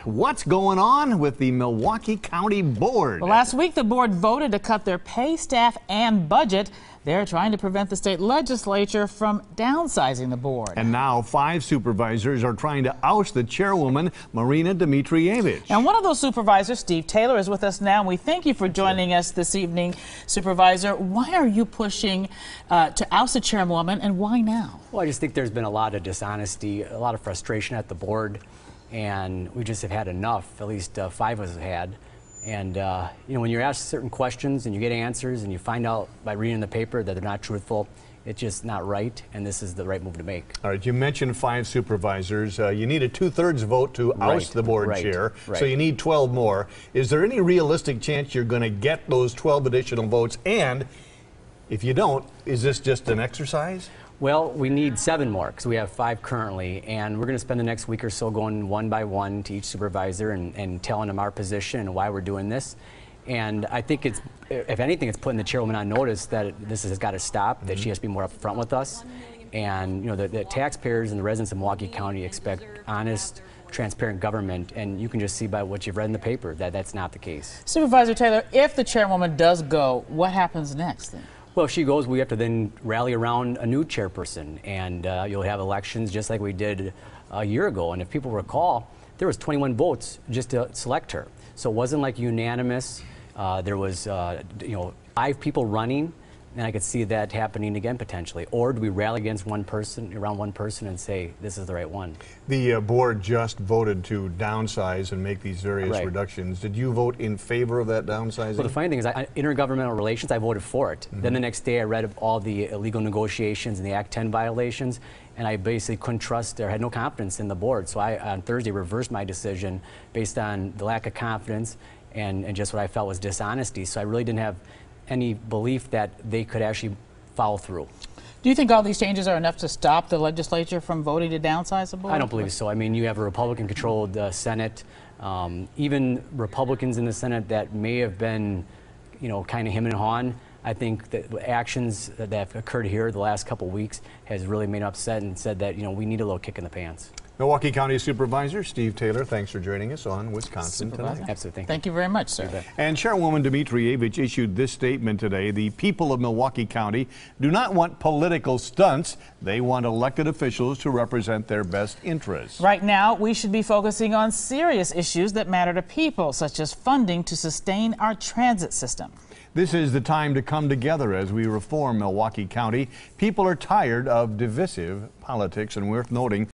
What's going on with the Milwaukee County Board? Well, last week the board voted to cut their pay, staff, and budget. They're trying to prevent the state legislature from downsizing the board. And now 5 supervisors are trying to oust the chairwoman, Marina Dimitrijevic. And one of those supervisors, Steve Taylor, is with us now. And we thank you for joining us this evening, Supervisor. Why are you pushing to oust the chairwoman, and why now? Well, I just think there's been a lot of dishonesty, a lot of frustration at the board. And we just have had enough, at least 5 of us have had. And, you know, when you're asked certain questions and you get answers and you find out by reading the paper that they're not truthful, it's just not right, and this is the right move to make. All right, you mentioned 5 supervisors. You need a 2/3 vote to oust the board chair, so you need 12 more. Is there any realistic chance you're going to get those 12 additional votes? And if you don't, is this just an exercise? Well, we need 7 more because we have 5 currently, and we're going to spend the next week or so going one by one to each supervisor and telling them our position and why we're doing this. And I think it's, if anything, it's putting the chairwoman on notice that this has got to stop, that she has to be more upfront with us. And you know, the taxpayers and the residents of Milwaukee County expect honest, transparent government, and you can just see by what you've read in the paper that that's not the case. Supervisor Taylor, if the chairwoman does go, what happens next then? Well, if she goes, we have to then rally around a new chairperson, and you'll have elections just like we did a year ago. And if people recall, there was 21 votes just to select her. So it wasn't like unanimous. There was, you know, 5 people running, and I could see that happening again potentially. Or do we rally against one person, around one person, and say this is the right one? The board just voted to downsize and make these various reductions. Did you vote in favor of that downsizing? Well, the funny thing is, intergovernmental relations, I voted for it. Then the next day I read all the illegal negotiations and the Act 10 violations, and I basically couldn't trust or had no confidence in the board. So I, on Thursday, reversed my decision based on the lack of confidence and just what I felt was dishonesty. So I really didn't have any belief that they could actually follow through. Do you think all these changes are enough to stop the legislature from voting to downsize the board? I don't believe so. I mean, you have a Republican-controlled Senate. Even Republicans in the Senate that may have been, you know, kind of him and hawing. I think that actions that have occurred here the last couple of weeks has really made upset and said that, you know, we need a little kick in the pants. Milwaukee County Supervisor Steve Taylor, thanks for joining us on Wisconsin Tonight. Absolutely. Thank you very much, sir. And Chairwoman Dimitrijevic issued this statement today. The people of Milwaukee County do not want political stunts. They want elected officials to represent their best interests. Right now, we should be focusing on serious issues that matter to people, such as funding to sustain our transit system. This is the time to come together as we reform Milwaukee County. People are tired of divisive politics, and worth noting,